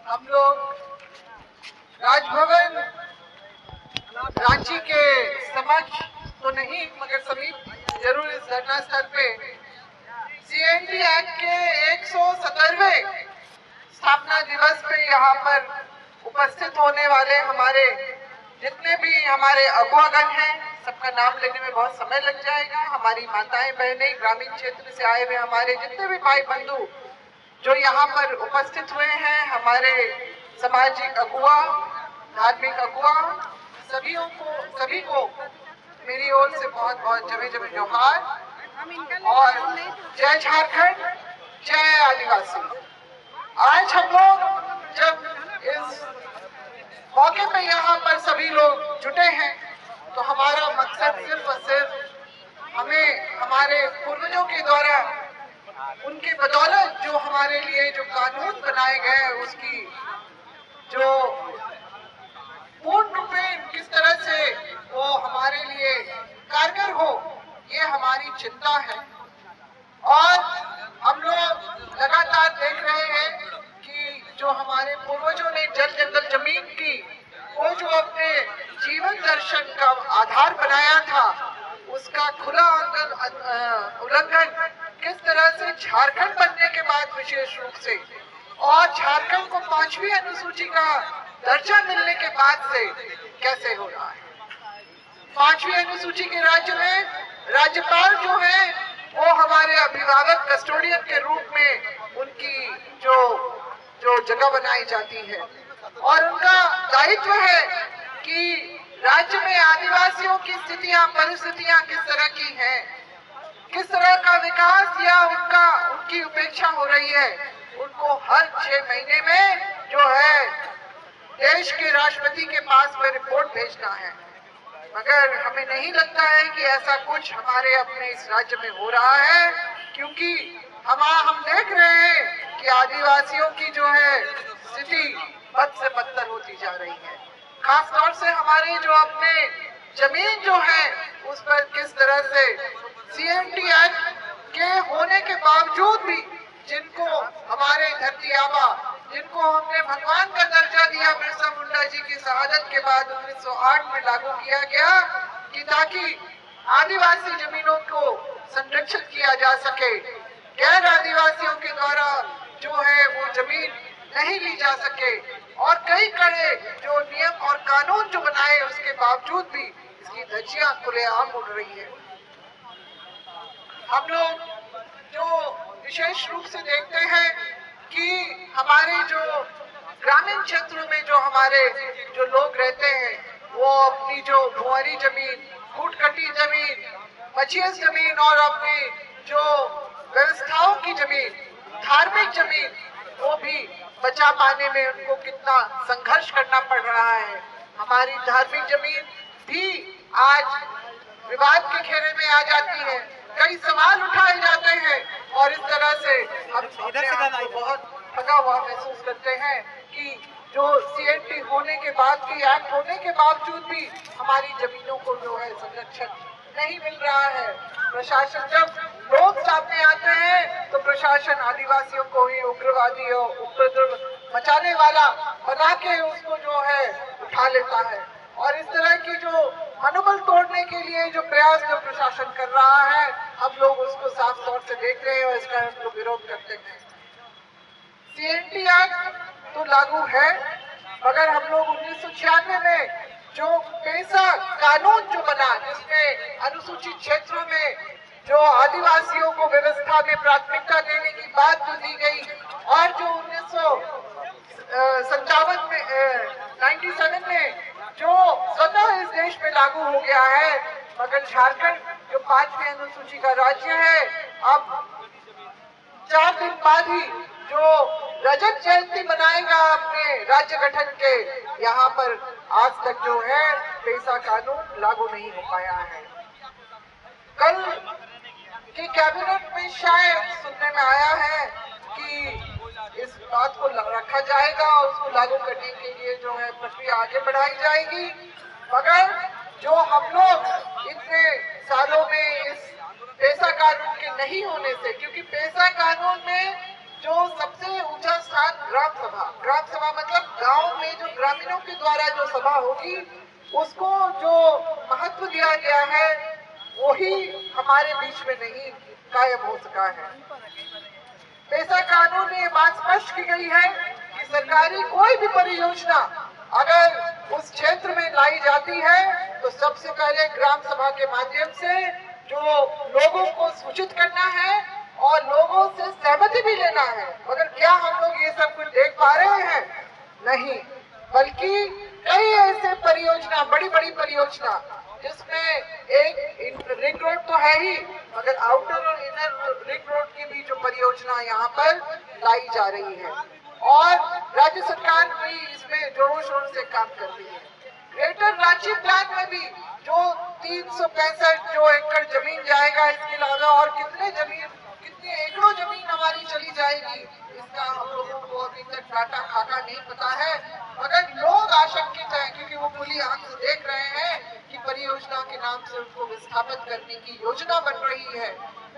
हम लोग राजभवन रांची के समक्ष तो नहीं मगर समीप जरूर इस धरना स्थल पे सीएनटी एक्ट के 170वें स्थापना दिवस पे यहाँ पर उपस्थित होने वाले हमारे जितने भी हमारे अगुवागण हैं, सबका नाम लेने में बहुत समय लग जाएगा। हमारी माताएं बहनें, ग्रामीण क्षेत्र से आए हुए हमारे जितने भी भाई बंधु जो यहाँ पर उपस्थित हुए हैं, हमारे सामाजिक अगुवा, धार्मिक अगुवा, सभी को मेरी ओर से बहुत बहुत जमे जमे जोहार और जय झारखंड, जय आदिवासी। आज हम लोग जब इस मौके पे यहाँ पर सभी लोग जुटे हैं तो हमारा मकसद सिर्फ और सिर्फ हमें हमारे पूर्वजों के द्वारा उनके बदौलत जो हमारे लिए जो कानून बनाए गए उसकी जो पूर्ण रूप में किस तरह से वो हमारे लिए कारगर हो, ये हमारी चिंता है। और हम लोग लगातार देख रहे हैं कि जो हमारे पूर्वजों ने जल जंगल जमीन की वो जो अपने जीवन दर्शन का आधार बनाया था, उसका खुला उल्लंघन किस तरह से झारखंड बनने के बाद विशेष रूप से और झारखंड को 5वीं अनुसूची का दर्जा मिलने के बाद से कैसे हो रहा है। 5वीं अनुसूची के राज्य में राज्यपाल जो है वो हमारे अभिभावक कस्टोडियन के रूप में उनकी जो जगह बनाई जाती है और उनका दायित्व है कि राज्य में आदिवासियों की परिस्थितियां किस तरह की हैं, किस तरह का विकास या उनकी उपेक्षा हो रही है, उनको हर 6 महीने में जो है देश के राष्ट्रपति के पास में रिपोर्ट भेजना है। मगर हमें नहीं लगता है कि ऐसा कुछ हमारे अपने इस राज्य में हो रहा है, क्योंकि हम देख रहे हैं कि आदिवासियों की जो है स्थिति बद से बदतर होती जा रही है। खास तौर से हमारे जो अपने जमीन जो है उस पर किस तरह से सीएनटी एक्ट के होने के बावजूद भी जिनको हमारे धरती आबा, जिनको हमने भगवान का दर्जा दिया बिरसा मुंडा जी की शहादत के बाद 1908 में लागू किया गया कि ताकि आदिवासी जमीनों को संरक्षित किया जा सके, गैर आदिवासियों के द्वारा जो है वो जमीन नहीं ली जा सके और कई कड़े जो नियम और कानून जो बनाए उसके बावजूद भी इसकी धज्जियां खुलेआम उड़ रही है। हम लोग जो विशेष रूप से देखते हैं कि हमारे जो ग्रामीण क्षेत्रों में जो हमारे जो लोग रहते हैं वो अपनी जो भुआरी जमीन, फूटकटी जमीन, मचियस जमीन और अपनी जो व्यवस्थाओं की जमीन, धार्मिक जमीन, वो भी बचा पाने में उनको कितना संघर्ष करना पड़ रहा है। हमारी धार्मिक जमीन भी आज विवाद के घेरे में आ जाती है, कई सवाल उठाए जाते हैं और इस तरह से हम अपने आप को बहुत ठगा हुआ महसूस करते हैं कि जो सीएनटी होने के बाद भी, एक्ट होने के बावजूद भी हमारी जमीनों को जो है संरक्षण नहीं मिल रहा है। प्रशासन जब लोग सामने आते हैं तो प्रशासन आदिवासियों को ही उग्रवादी और उपद्रव मचाने वाला बना के उसको जो है उठा लेता है और इस तरह की जो मनोबल तोड़ने के लिए जो प्रयास जो प्रशासन कर रहा है, हम लोग उसको साफ तौर से देख रहे हैं और इसका हम लोग विरोध करते हैं। सीएनटी एक्ट तो लागू है मगर हम लोग 1996 में जो पेशा कानून जो बना, जिसमें अनुसूचित क्षेत्रों में जो आदिवासियों को व्यवस्था में प्राथमिकता देने की बात जो दी गई और जो 1957 में 97 में जो स्वतः इस देश में लागू हो गया है, मगर झारखंड जो 5वीं अनुसूची का राज्य है, अब 4 दिन बाद ही जो रजत जयंती मनाएगा अपने राज्य गठन के, यहाँ पर आज तक जो है पेशा कानून लागू नहीं हो पाया है। कल की कैबिनेट में शायद सुनने में आया है कि इस बात को रखा जाएगा और उसको लागू करने के लिए जो है प्रक्रिया आगे बढ़ाई जाएगी, मगर जो हम लोग इतने सालों में इस पेशा कानून के नहीं होने से, क्योंकि पेशा कानून में जो सबसे ऊंचा स्थान ग्राम सभा मतलब गांव में जो ग्रामीणों के द्वारा जो सभा होगी उसको जो महत्व दिया गया है वही हमारे बीच में नहीं कायम हो सका है। पेशा कानून में ये बात स्पष्ट की गई है कि सरकारी कोई भी परियोजना अगर उस क्षेत्र में लाई जाती है तो सबसे पहले ग्राम सभा के माध्यम से जो लोगों को सूचित करना है और लोगों से सहमति भी लेना है। मगर क्या हम लोग ये सब कुछ देख पा रहे हैं? नहीं, बल्कि कई ऐसे परियोजना, बड़ी बड़ी परियोजना जिसमें एक रिंग रोड तो है ही मगर आउटर और इनर रिंग रोड की भी जो परियोजना यहाँ पर लाई जा रही है और राज्य सरकार भी इसमें जोरों शोर से काम कर रही है। ग्रेटर रांची प्लान में भी जो 365 जो एकड़ जमीन जाएगा, इसके अलावा और कितने एकड़ों जमीन हमारी चली जाएगी इसका हम लोगों को अभी तक डाटा खाका नहीं पता है। मगर लोग आशंकित हैं क्योंकि वो खुली आंख से देख रहे हैं कि परियोजना के नाम से उनको विस्थापित करने की योजना बन रही है।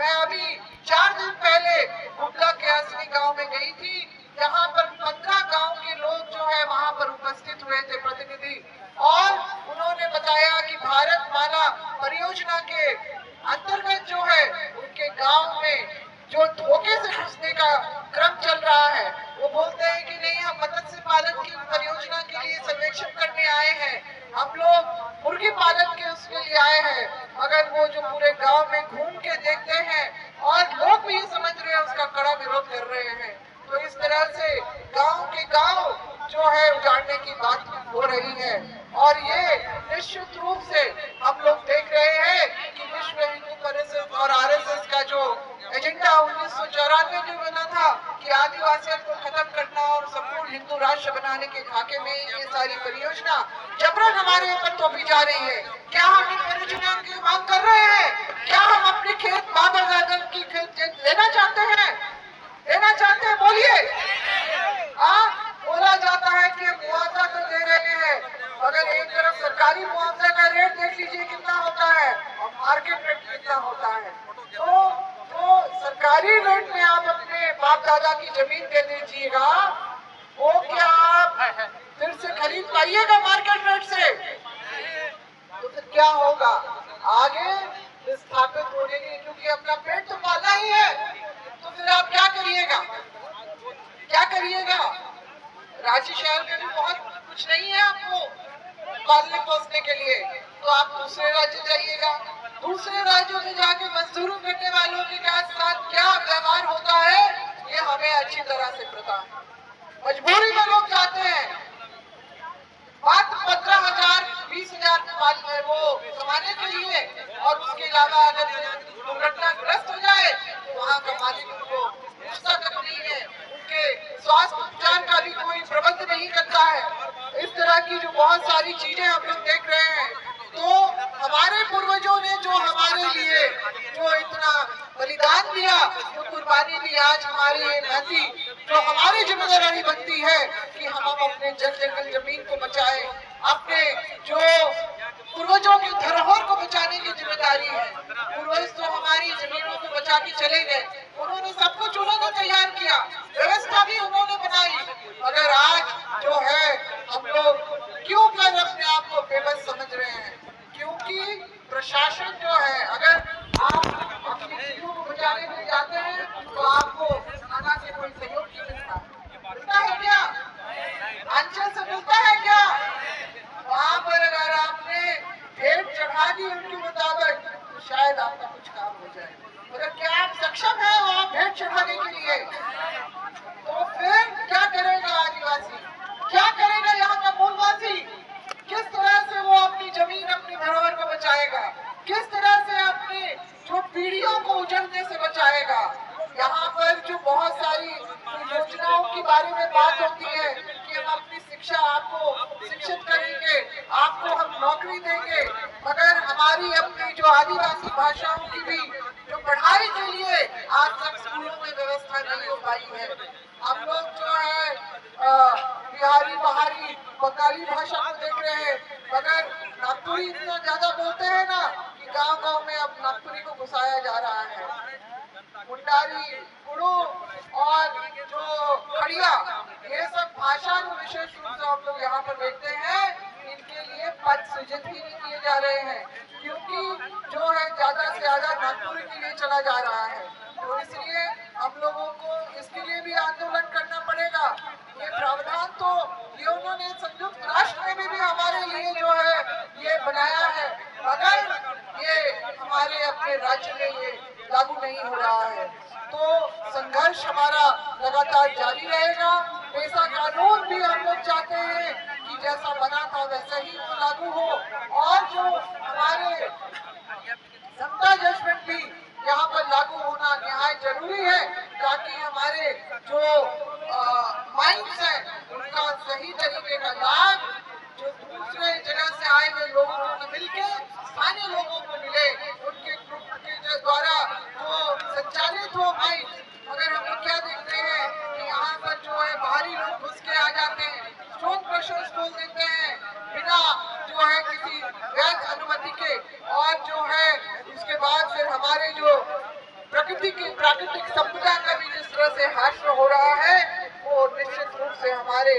मैं अभी 4 दिन पहले कुबला के असली गांव में गई थी, जहां पर 15 गांव के लोग जो है वहां पर उपस्थित हुए थे प्रतिनिधि, और उन्होंने बताया कि भारत माला परियोजना के अंतर्गत जो है उनके गांव में जो धोखे से घुसने का क्रम चल रहा है, वो बोलते हैं कि नहीं हम मत्स्य पालन की परियोजना के लिए सर्वेक्षण करने आए हैं, हम लोग मुर्गी पालन के उसके लिए आए हैं। मगर वो जो पूरे गांव में घूम के देखते हैं और लोग भी ये समझ रहे हैं, उसका कड़ा विरोध कर रहे हैं। तो इस तरह से गांव के गांव जो है उजाड़ने की बात हो रही है और ये निश्चित रूप से हम लोग देख रहे हैं कि विश्व हिंदू परिषद और आरएसएस का जो एजेंडा 1994 में बना था कि आदिवासियों को खत्म करना और संपूर्ण हिंदू राष्ट्र बनाने के खाके में ये सारी परियोजना जबरन हमारे ऊपर थोपी जा रही है। क्या हम इन परियोजना की मांग कर रहे हैं? क्या हम अपने खेत बाबा दादा की खेत लेना चाहते हैं? लेना चाहते हैं? बोलिए। बोला जाता है कि मुआवजा तो दे रहे हैं, मगर एक तरफ सरकारी मुआवजा का रेट देख लीजिए कितना होता है और मार्केट रेट कितना होता है। तो सरकारी रेट में आप अपने बाप दादा की जमीन दे दीजिएगा, वो क्या आप फिर से खरीद पाइएगा मार्केट रेट से? तो फिर क्या होगा? आगे विस्थापित होने की, क्योंकि अपना पेट तो पालना ही है, तो फिर आप क्या करिएगा? क्या करिएगा? रांची शहर में भी बहुत कुछ नहीं है आपको पालने पोसने के लिए, तो आप दूसरे राज्य जाइएगा। दूसरे राज्यों में जाके मजदूरी करने वालों के साथ क्या व्यवहार होता है ये हमें अच्छी तरह से पता है। मजबूरी में लोग जाते हैं, मात्र 15,000 20,000 वो कमाने के लिए, और उसके अलावा अगर दुर्घटनाग्रस्त हो जाए तो वहाँ का मालिक उनको पूछता तक नहीं है, उनके स्वास्थ्य उपचार का भी कोई प्रबंध नहीं करता है। इस तरह की जो बहुत सारी चीजें हम लोग देख रहे हैं। तो हमारे पूर्वजों ने जो हमारे लिए जो इतना बलिदान दिया, जो कुर्बानी दी, आज हमारी ये महती जो हमारी जिम्मेदारी बनती है कि हम अपने जंगल जमीन को बचाएं, अपने जो पूर्वजों की धरोहर को बचाने की जिम्मेदारी है। पूर्वज तो हमारी जमीनों को बचा के चले गए, उन्होंने सब कुछ उन्होंने तैयार किया, व्यवस्था भी उन्होंने बनाई, मगर आज जो है हम लोग क्यों कर अपने आप को बेबस समझ रहे हैं? क्योंकि प्रशासन जो है, अगर आप अपनी चीजों को बचाने के लिए जाते हैं तो आपको थाना से कोई सहयोग नहीं मिलता है क्या? अंचल से मिलता है क्या? वहाँ पर अगर आपने भेंट चढ़ा दी उनके मुताबिक तो शायद आपका कुछ काम हो जाए, मगर क्या आप सक्षम है वहाँ भेंट चढ़ाने के लिए? तो फिर क्या करेगा आदिवासी? क्या करेगा यहाँ का मूलवासी? किस तरह से वो अपनी जमीन, अपनी धरोहर को बचाएगा? किस तरह से अपने जो पीढ़ियों को उजड़ने से बचाएगा? यहाँ पर जो बहुत सारी योजनाओं के बारे में बात होती है कि हम अपनी शिक्षा, आपको शिक्षित करेंगे, आपको हम नौकरी देंगे, मगर हमारी अपनी जो आदिवासी भाषाओं की भी जो पढ़ाई के लिए आज तक स्कूलों में व्यवस्था नहीं हो पाई है। हम लोग जो है बिहारी, बहारी, बंगाली भाषा को देख रहे हैं, मगर नागपुरी इतना ज्यादा बोलते हैं ना कि गांव-गांव में अब नागपुरी को घुसाया जा रहा है। मुंडारी, कुड़ू और भाषा को विशेष रूप से हम लोग यहाँ पर देखते हैं, इनके लिए पद सृजित ही नहीं किए जा रहे हैं, क्योंकि जो है ज्यादा से ज्यादा नागपुर के लिए चला जा रहा है। तो इसलिए हम लोगों को इसके लिए भी आंदोलन करना पड़ेगा। ये प्रावधान तो ये उन्होंने संयुक्त राष्ट्र में भी हमारे लिए जो है ये बनाया है, मगर ये हमारे अपने राज्य में ये लागू नहीं हो रहा है। तो संघर्ष हमारा लगातार जारी रहेगा। ऐसा कानून भी हम लोग चाहते हैं कि जैसा बना था वैसा ही वो लागू हो, और जो हमारे समता जजमेंट भी यहाँ पर लागू होना निहायत जरूरी है, ताकि हमारे जो माइंड्स हैं उनका सही तरीके का लाभ जो दूसरे जगह से आए हुए लोगों को मिलके स्थानीय लोगों को मिले, उनके ग्रुप के द्वारा जो संचालित हो माइंड। मगर हम लोग क्या देखते हैं कि यहाँ पर जो है बाहरी लोग घुस के आ जाते हैं, स्टोन क्रशर्स खोल देते हैं बिना जो है किसी वैध अनुमति के, और जो है उसके बाद फिर हमारे जो प्राकृतिक संपदा का भी जिस तरह से हाश्र हो रहा है, वो निश्चित रूप से हमारे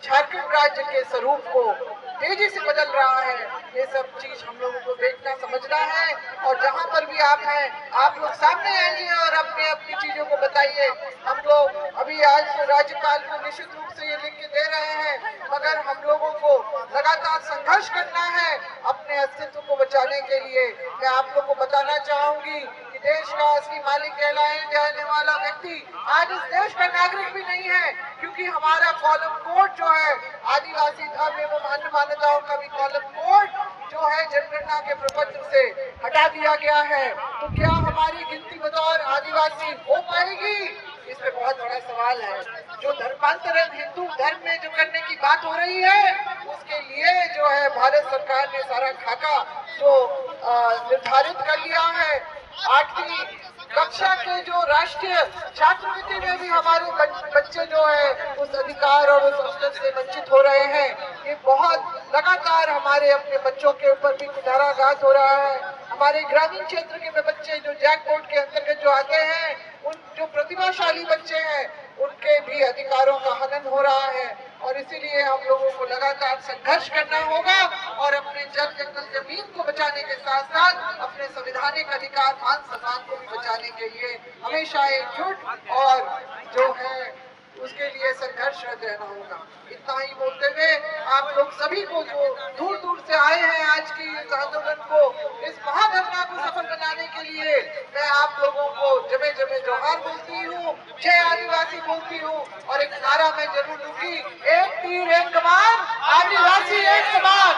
झारखंड राज्य के स्वरूप को तेजी से बदल रहा है। ये सब चीज हम लोगों को देखना समझना है, और जहाँ पर भी आप हैं आप लोग सामने आइए और अपने अपनी चीजों को बताइए। हम लोग अभी आज राज्यपाल को निश्चित रूप से ये लिख के दे रहे हैं, मगर हम लोगों को लगातार संघर्ष करना है अपने अस्तित्व को बचाने के लिए। मैं आप लोग को बताना चाहूंगी कि देश का असली मालिक कहलाए जाने वाला व्यक्ति आज इस देश का नागरिक भी नहीं है, क्योंकि हमारा कॉलम कोड जो है आदिवासी धर्म एवं अन्य मान्यताओं का भी कॉलम कोड जो है जनगणना के प्रपत्र से हटा दिया गया है। तो क्या हमारी गिनती बतौर आदिवासी हो पाएगी? इस पे बहुत बड़ा सवाल है। जो धर्मांतरण हिंदू धर्म में जो करने की बात हो रही है, उसके लिए जो है भारत सरकार ने सारा खाका जो निर्धारित कर लिया है। 8वीं कक्षा के जो राष्ट्रीय छात्रवृत्ति में भी हमारे बच्चे जो है उस अधिकार और उस अवसर से वंचित हो रहे हैं। ये बहुत लगातार हमारे अपने बच्चों के ऊपर भी कुठाराघात हो रहा है। हमारे ग्रामीण क्षेत्र के बच्चे जो जैकपॉट के अंतर्गत जो आते हैं, उन जो प्रतिभाशाली बच्चे हैं उनके भी अधिकारों का हनन हो रहा है, और इसीलिए हम लोगों को लगातार संघर्ष करना होगा और अपने जल जंगल जमीन को बचाने के साथ साथ अपने संवैधानिक अधिकार मान सम्मान को भी बचाने के लिए हमेशा एकजुट और जो है उसके लिए संघर्षरत रहना होगा। इतना ही बोलते हुए आप लोग सभी को जो दूर दूर से आए हैं आज की इस आंदोलन को, इस महाधरना को सफल बनाने के लिए, मैं आप लोगों को जमे जमे जोहार बोलती हूँ, जय आदिवासी बोलती हूँ, और एक नारा मैं जरूर दूंगी, एक तीर एक कमान, आदिवासी एक कमान।